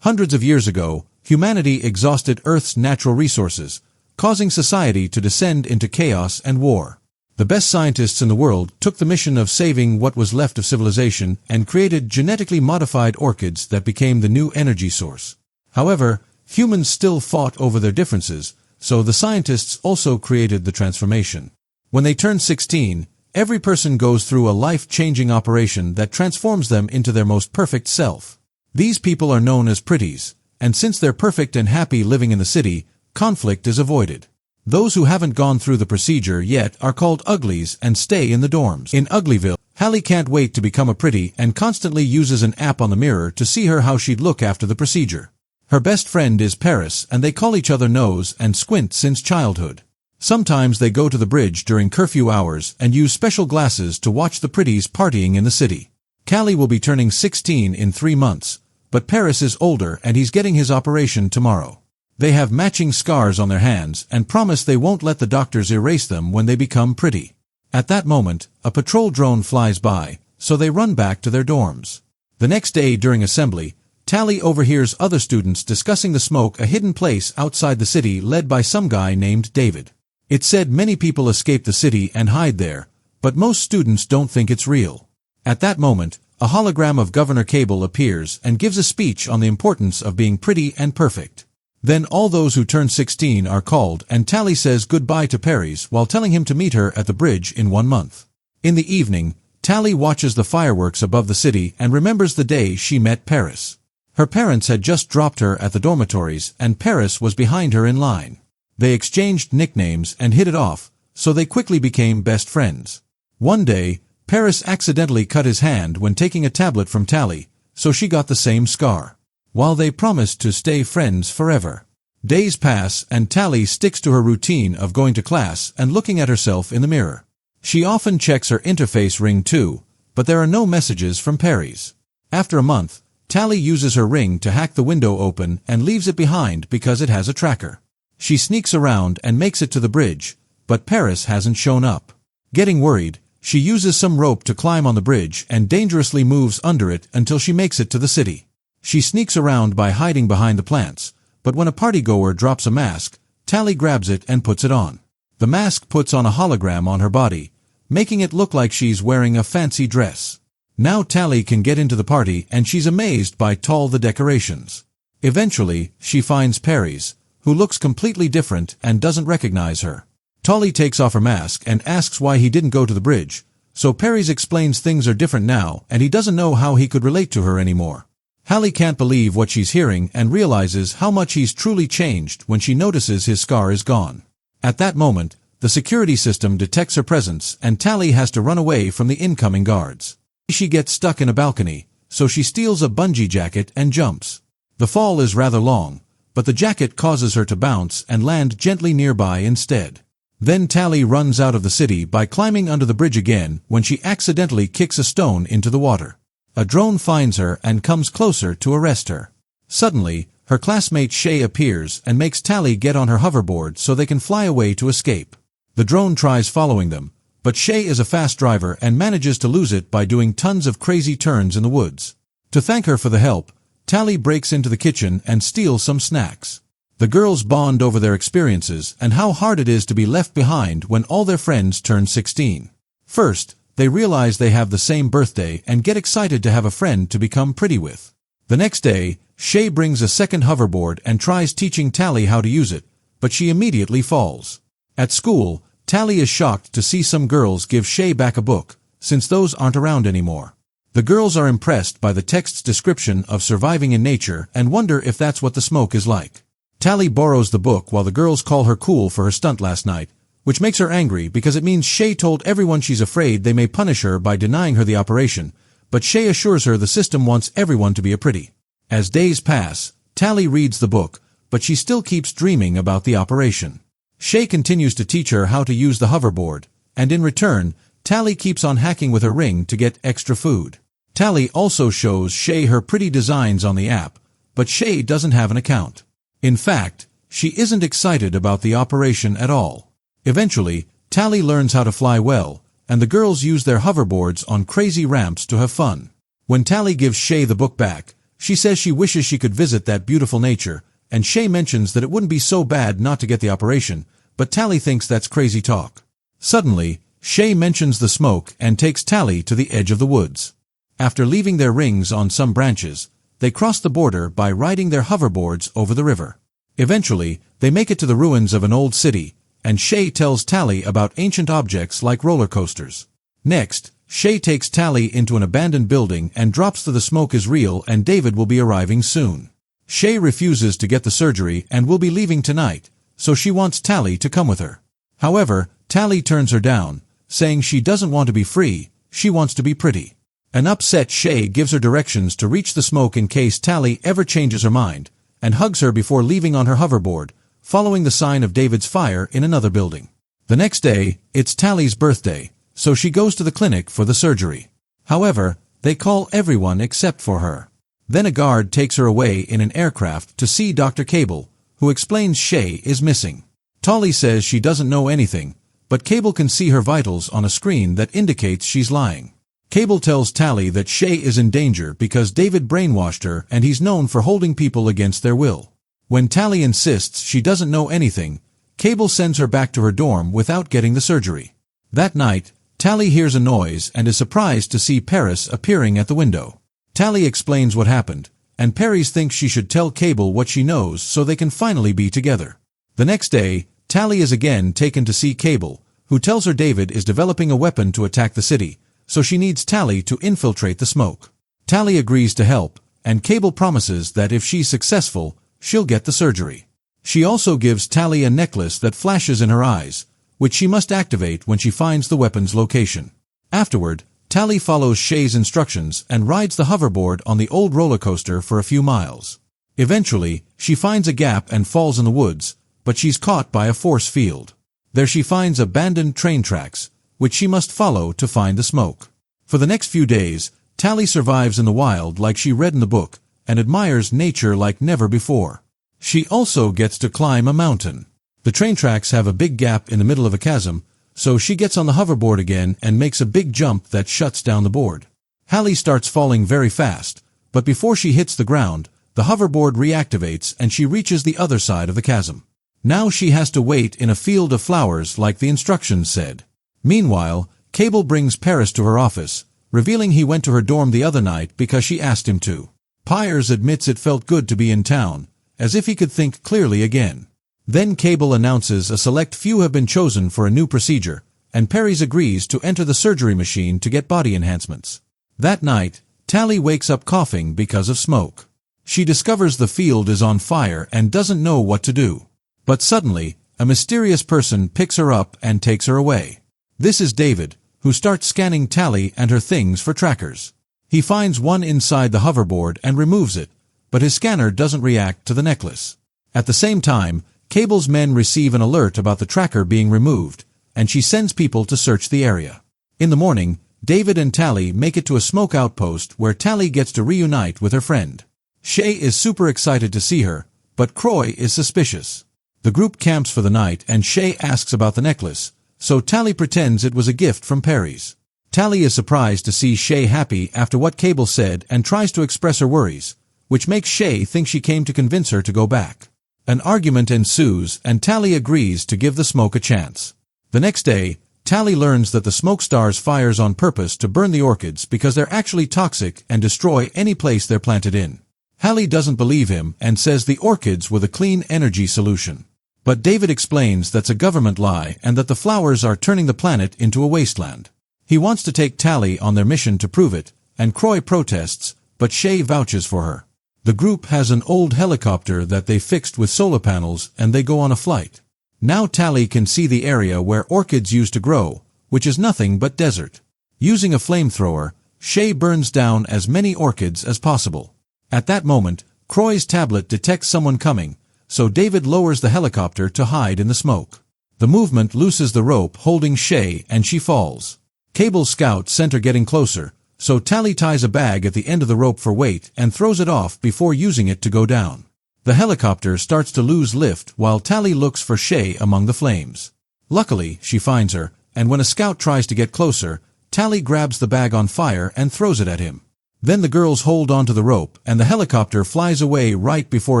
Hundreds of years ago, humanity exhausted Earth's natural resources, causing society to descend into chaos and war. The best scientists in the world took the mission of saving what was left of civilization and created genetically modified orchids that became the new energy source. However, humans still fought over their differences, so the scientists also created the transformation. When they turn 16, every person goes through a life-changing operation that transforms them into their most perfect self. These people are known as pretties, and since they're perfect and happy living in the city, conflict is avoided. Those who haven't gone through the procedure yet are called uglies and stay in the dorms. In Uglyville, Hallie can't wait to become a pretty and constantly uses an app on the mirror to see how she'd look after the procedure. Her best friend is Paris, and they call each other Nose and Squint since childhood. Sometimes they go to the bridge during curfew hours and use special glasses to watch the pretties partying in the city. Callie will be turning 16 in 3 months, but Paris is older and he's getting his operation tomorrow. They have matching scars on their hands and promise they won't let the doctors erase them when they become pretty. At that moment, a patrol drone flies by, so they run back to their dorms. The next day during assembly, Tally overhears other students discussing the smoke, a hidden place outside the city led by some guy named David. It's said many people escape the city and hide there, but most students don't think it's real. At that moment, a hologram of Governor Cable appears and gives a speech on the importance of being pretty and perfect. Then all those who turn 16 are called, and Tally says goodbye to Paris while telling him to meet her at the bridge in 1 month. In the evening, Tally watches the fireworks above the city and remembers the day she met Paris. Her parents had just dropped her at the dormitories, and Paris was behind her in line. They exchanged nicknames and hit it off, so they quickly became best friends. One day, Paris accidentally cut his hand when taking a tablet from Tally, so she got the same scar. While they promised to stay friends forever. Days pass and Tally sticks to her routine of going to class and looking at herself in the mirror. She often checks her interface ring too, but there are no messages from Paris. After a month, Tally uses her ring to hack the window open and leaves it behind because it has a tracker. She sneaks around and makes it to the bridge, but Paris hasn't shown up. Getting worried, she uses some rope to climb on the bridge and dangerously moves under it until she makes it to the city. She sneaks around by hiding behind the plants, but when a partygoer drops a mask, Tally grabs it and puts it on. The mask puts on a hologram on her body, making it look like she's wearing a fancy dress. Now Tally can get into the party and she's amazed by all the decorations. Eventually, she finds Paris, who looks completely different and doesn't recognize her. Tally takes off her mask and asks why he didn't go to the bridge, so Paris explains things are different now and he doesn't know how he could relate to her anymore. Hallie can't believe what she's hearing and realizes how much he's truly changed when she notices his scar is gone. At that moment, the security system detects her presence and Tally has to run away from the incoming guards. She gets stuck in a balcony, so she steals a bungee jacket and jumps. The fall is rather long, but the jacket causes her to bounce and land gently nearby instead. Then Tally runs out of the city by climbing under the bridge again when she accidentally kicks a stone into the water. A drone finds her and comes closer to arrest her. Suddenly, her classmate Shay appears and makes Tally get on her hoverboard so they can fly away to escape. The drone tries following them, but Shay is a fast driver and manages to lose it by doing tons of crazy turns in the woods. To thank her for the help, Tally breaks into the kitchen and steals some snacks. The girls bond over their experiences and how hard it is to be left behind when all their friends turn 16. First, they realize they have the same birthday and get excited to have a friend to become pretty with. The next day, Shay brings a second hoverboard and tries teaching Tally how to use it, but she immediately falls. At school, Tally is shocked to see some girls give Shay back a book, since those aren't around anymore. The girls are impressed by the text's description of surviving in nature and wonder if that's what the smoke is like. Tally borrows the book while the girls call her cool for her stunt last night, which makes her angry because it means Shay told everyone she's afraid they may punish her by denying her the operation, but Shay assures her the system wants everyone to be a pretty. As days pass, Tally reads the book, but she still keeps dreaming about the operation. Shay continues to teach her how to use the hoverboard, and in return, Tally keeps on hacking with her ring to get extra food. Tally also shows Shay her pretty designs on the app, but Shay doesn't have an account. In fact, she isn't excited about the operation at all. Eventually, Tally learns how to fly well, and the girls use their hoverboards on crazy ramps to have fun. When Tally gives Shay the book back, She says she wishes she could visit that beautiful nature, and Shay mentions that it wouldn't be so bad not to get the operation, but Tally thinks that's crazy talk. Suddenly, Shay mentions the smoke and takes Tally to the edge of the woods. After leaving their rings on some branches, they cross the border by riding their hoverboards over the river. Eventually, they make it to the ruins of an old city, and Shay tells Tally about ancient objects like roller coasters. Next, Shay takes Tally into an abandoned building and drops that the smoke is real and David will be arriving soon. Shay refuses to get the surgery and will be leaving tonight, so she wants Tally to come with her. However, Tally turns her down, saying she doesn't want to be free, she wants to be pretty. An upset Shay gives her directions to reach the smoke in case Tally ever changes her mind, and hugs her before leaving on her hoverboard, following the sign of David's fire in another building. The next day, it's Tally's birthday, so she goes to the clinic for the surgery. However, they call everyone except for her. Then a guard takes her away in an aircraft to see Dr. Cable, who explains Shay is missing. Tally says she doesn't know anything, but Cable can see her vitals on a screen that indicates she's lying. Cable tells Tally that Shay is in danger because David brainwashed her and he's known for holding people against their will. When Tally insists she doesn't know anything, Cable sends her back to her dorm without getting the surgery. That night, Tally hears a noise and is surprised to see Paris appearing at the window. Tally explains what happened, and Paris thinks she should tell Cable what she knows so they can finally be together. The next day, Tally is again taken to see Cable, who tells her David is developing a weapon to attack the city, so she needs Tally to infiltrate the smoke. Tally agrees to help, and Cable promises that if she's successful, she'll get the surgery. She also gives Tally a necklace that flashes in her eyes, which she must activate when she finds the weapon's location. Afterward, Tally follows Shay's instructions and rides the hoverboard on the old roller coaster for a few miles. Eventually, she finds a gap and falls in the woods, but she's caught by a force field. There she finds abandoned train tracks, which she must follow to find the smoke. For the next few days, Tally survives in the wild like she read in the book, and admires nature like never before. She also gets to climb a mountain. The train tracks have a big gap in the middle of a chasm, so she gets on the hoverboard again and makes a big jump that shuts down the board. Hallie starts falling very fast, but before she hits the ground, the hoverboard reactivates and she reaches the other side of the chasm. Now she has to wait in a field of flowers like the instructions said. Meanwhile, Cable brings Paris to her office, revealing he went to her dorm the other night because she asked him to. Pyers admits it felt good to be in town, as if he could think clearly again. Then Cable announces a select few have been chosen for a new procedure, and Paris agrees to enter the surgery machine to get body enhancements. That night, Tally wakes up coughing because of smoke. She discovers the field is on fire and doesn't know what to do. But suddenly, a mysterious person picks her up and takes her away. This is David, who starts scanning Tally and her things for trackers. He finds one inside the hoverboard and removes it, but his scanner doesn't react to the necklace. At the same time, Cable's men receive an alert about the tracker being removed, and she sends people to search the area. In the morning, David and Tally make it to a smoke outpost where Tally gets to reunite with her friend. Shay is super excited to see her, but Croy is suspicious. The group camps for the night and Shay asks about the necklace, so Tally pretends it was a gift from Paris. Tally is surprised to see Shay happy after what Cable said and tries to express her worries, which makes Shay think she came to convince her to go back. An argument ensues and Tally agrees to give the smoke a chance. The next day, Tally learns that the smoke stars fires on purpose to burn the orchids because they're actually toxic and destroy any place they're planted in. Hallie doesn't believe him and says the orchids were the clean energy solution. But David explains that's a government lie and that the flowers are turning the planet into a wasteland. He wants to take Tally on their mission to prove it, and Croy protests, but Shay vouches for her. The group has an old helicopter that they fixed with solar panels and they go on a flight. Now Tally can see the area where orchids used to grow, which is nothing but desert. Using a flamethrower, Shay burns down as many orchids as possible. At that moment, Croy's tablet detects someone coming, so David lowers the helicopter to hide in the smoke. The movement looses the rope holding Shay and she falls. Cable's scouts sent her getting closer, so Tally ties a bag at the end of the rope for weight and throws it off before using it to go down. The helicopter starts to lose lift while Tally looks for Shay among the flames. Luckily, she finds her, and when a scout tries to get closer, Tally grabs the bag on fire and throws it at him. Then the girls hold onto the rope and the helicopter flies away right before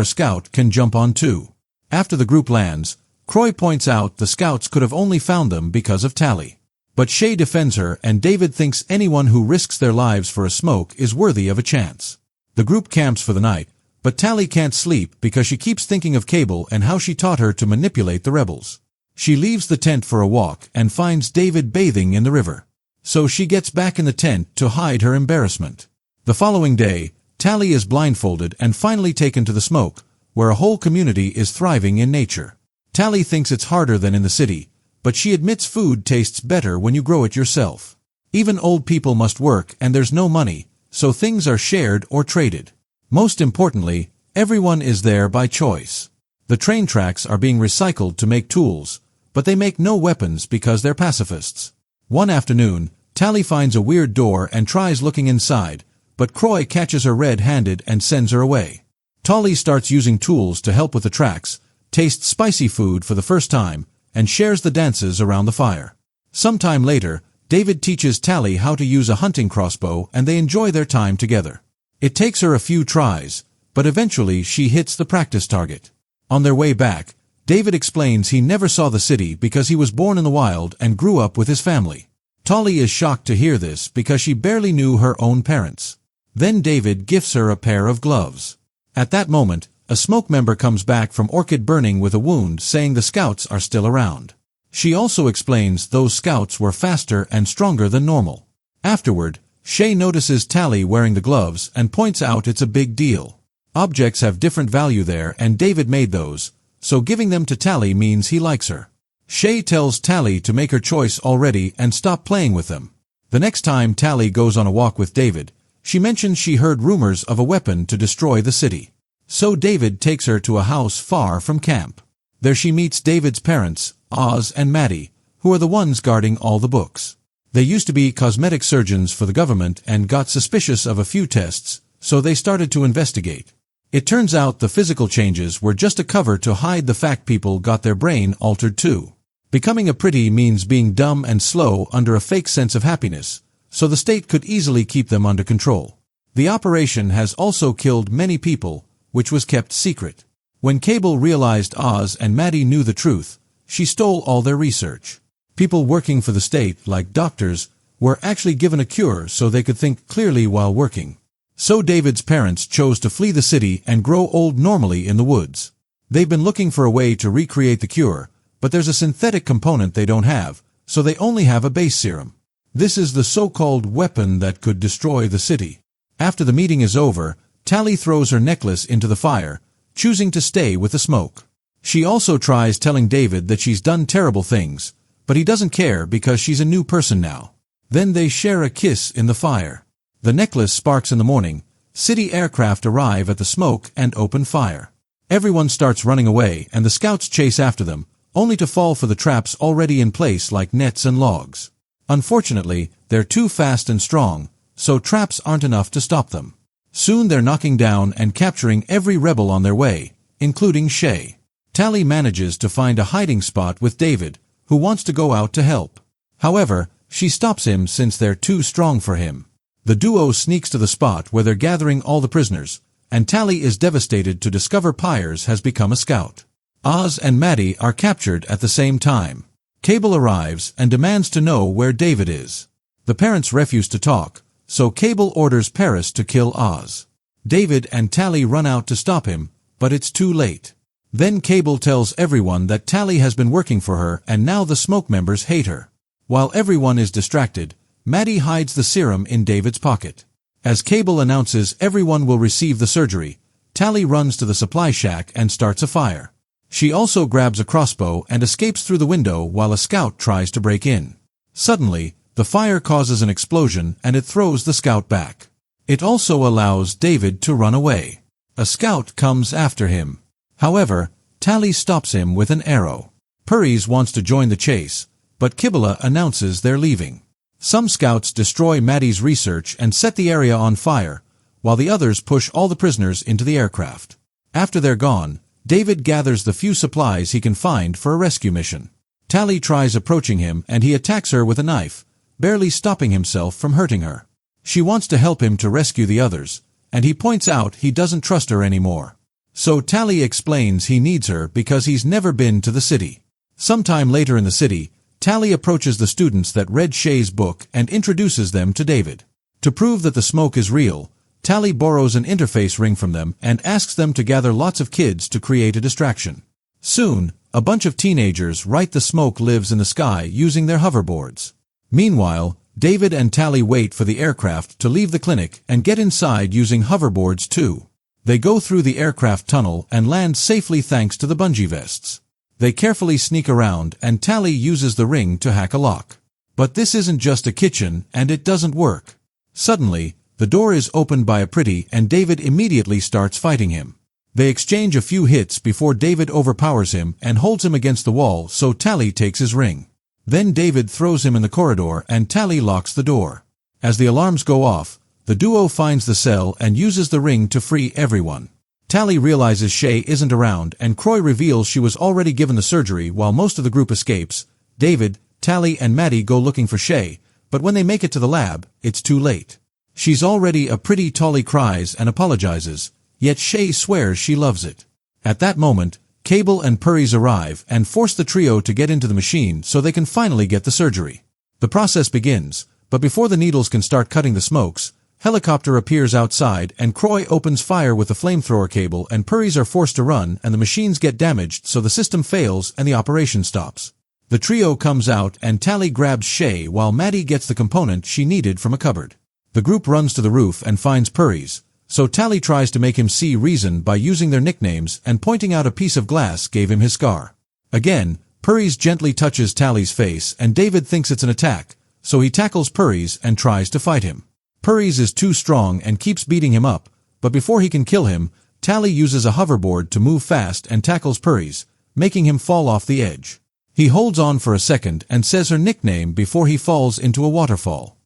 a scout can jump on too. After the group lands, Croy points out the scouts could have only found them because of Tally. But Shay defends her and David thinks anyone who risks their lives for a smoke is worthy of a chance. The group camps for the night, but Tally can't sleep because she keeps thinking of Cable and how she taught her to manipulate the rebels. She leaves the tent for a walk and finds David bathing in the river. So she gets back in the tent to hide her embarrassment. The following day, Tally is blindfolded and finally taken to the smoke, where a whole community is thriving in nature. Tally thinks it's harder than in the city, but she admits food tastes better when you grow it yourself. Even old people must work and there's no money, so things are shared or traded. Most importantly, everyone is there by choice. The train tracks are being recycled to make tools, but they make no weapons because they're pacifists. One afternoon, Tally finds a weird door and tries looking inside, but Croy catches her red-handed and sends her away. Tally starts using tools to help with the tracks, tastes spicy food for the first time, and shares the dances around the fire. Sometime later, David teaches Tally how to use a hunting crossbow and they enjoy their time together. It takes her a few tries, but eventually she hits the practice target. On their way back, David explains he never saw the city because he was born in the wild and grew up with his family. Tally is shocked to hear this because she barely knew her own parents. Then David gifts her a pair of gloves. At that moment, a smoke member comes back from Orchid Burning with a wound saying the scouts are still around. She also explains those scouts were faster and stronger than normal. Afterward, Shay notices Tally wearing the gloves and points out it's a big deal. Objects have different value there and David made those, so giving them to Tally means he likes her. Shay tells Tally to make her choice already and stop playing with them. The next time Tally goes on a walk with David, she mentions she heard rumors of a weapon to destroy the city. So David takes her to a house far from camp. There she meets David's parents, Oz and Maddie, who are the ones guarding all the books. They used to be cosmetic surgeons for the government and got suspicious of a few tests, so they started to investigate. It turns out the physical changes were just a cover to hide the fact people got their brain altered too. Becoming a pretty means being dumb and slow under a fake sense of happiness, so the state could easily keep them under control. The operation has also killed many people, which was kept secret. When Cable realized Oz and Maddie knew the truth, she stole all their research. People working for the state, like doctors, were actually given a cure so they could think clearly while working. So David's parents chose to flee the city and grow old normally in the woods. They've been looking for a way to recreate the cure, but there's a synthetic component they don't have, so they only have a base serum. This is the so-called weapon that could destroy the city. After the meeting is over, Tally throws her necklace into the fire, choosing to stay with the smoke. She also tries telling David that she's done terrible things, but he doesn't care because she's a new person now. Then they share a kiss in the fire. The necklace sparks in the morning. City aircraft arrive at the smoke and open fire. Everyone starts running away and the scouts chase after them, only to fall for the traps already in place like nets and logs. Unfortunately, they're too fast and strong, so traps aren't enough to stop them. Soon they're knocking down and capturing every rebel on their way, including Shay. Tally manages to find a hiding spot with David, who wants to go out to help. However, she stops him since they're too strong for him. The duo sneaks to the spot where they're gathering all the prisoners, and Tally is devastated to discover Pyers has become a scout. Oz and Maddie are captured at the same time. Cable arrives and demands to know where David is. The parents refuse to talk, so Cable orders Paris to kill Oz. David and Tally run out to stop him, but it's too late. Then Cable tells everyone that Tally has been working for her and now the smoke members hate her. While everyone is distracted, Maddie hides the serum in David's pocket. As Cable announces everyone will receive the surgery, Tally runs to the supply shack and starts a fire. She also grabs a crossbow and escapes through the window while a scout tries to break in. Suddenly, the fire causes an explosion and it throws the scout back. It also allows David to run away. A scout comes after him. However, Tally stops him with an arrow. Purries wants to join the chase, but Kibble announces they're leaving. Some scouts destroy Maddie's research and set the area on fire, while the others push all the prisoners into the aircraft. After they're gone, David gathers the few supplies he can find for a rescue mission. Tally tries approaching him and he attacks her with a knife, barely stopping himself from hurting her. She wants to help him to rescue the others, and he points out he doesn't trust her anymore. So Tally explains he needs her because he's never been to the city. Sometime later in the city, Tally approaches the students that read Shay's book and introduces them to David. To prove that the smoke is real, Tally borrows an interface ring from them and asks them to gather lots of kids to create a distraction. Soon, a bunch of teenagers write the smoke lives in the sky using their hoverboards. Meanwhile, David and Tally wait for the aircraft to leave the clinic and get inside using hoverboards too. They go through the aircraft tunnel and land safely thanks to the bungee vests. They carefully sneak around and Tally uses the ring to hack a lock. But this isn't just a kitchen and it doesn't work. Suddenly, the door is opened by a pretty and David immediately starts fighting him. They exchange a few hits before David overpowers him and holds him against the wall so Tally takes his ring. Then David throws him in the corridor and Tally locks the door. As the alarms go off, the duo finds the cell and uses the ring to free everyone. Tally realizes Shay isn't around and Croy reveals she was already given the surgery while most of the group escapes. David, Tally and Maddie go looking for Shay, but when they make it to the lab, it's too late. She's already a pretty Tally cries and apologizes, yet Shay swears she loves it. At that moment, Cable and Purries arrive and force the trio to get into the machine so they can finally get the surgery. The process begins, but before the needles can start cutting the smokes, helicopter appears outside and Croy opens fire with the flamethrower. Cable and Purries are forced to run and the machines get damaged so the system fails and the operation stops. The trio comes out and Tally grabs Shay while Maddie gets the component she needed from a cupboard. The group runs to the roof and finds Purries, so Tally tries to make him see reason by using their nicknames and pointing out a piece of glass gave him his scar. Again, Purries gently touches Tally's face and David thinks it's an attack, so he tackles Purries and tries to fight him. Purries is too strong and keeps beating him up, but before he can kill him, Tally uses a hoverboard to move fast and tackles Purries, making him fall off the edge. He holds on for a second and says her nickname before he falls into a waterfall.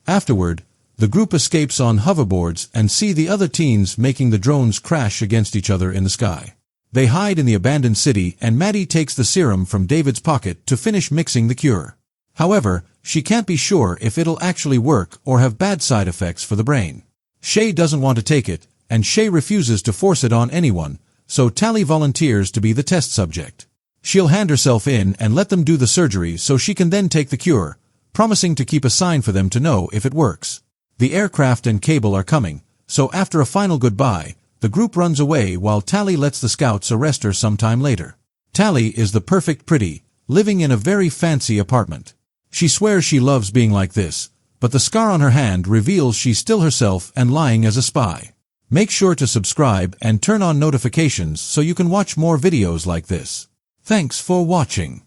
Afterward, the group escapes on hoverboards and see the other teens making the drones crash against each other in the sky. They hide in the abandoned city and Maddie takes the serum from David's pocket to finish mixing the cure. However, she can't be sure if it'll actually work or have bad side effects for the brain. Shay doesn't want to take it, and Shay refuses to force it on anyone, so Tally volunteers to be the test subject. She'll hand herself in and let them do the surgery so she can then take the cure, promising to keep a sign for them to know if it works. The aircraft and Cable are coming, so after a final goodbye, the group runs away while Tally lets the scouts arrest her sometime later. Tally is the perfect pretty, living in a very fancy apartment. She swears she loves being like this, but the scar on her hand reveals she's still herself and lying as a spy. Make sure to subscribe and turn on notifications so you can watch more videos like this. Thanks for watching.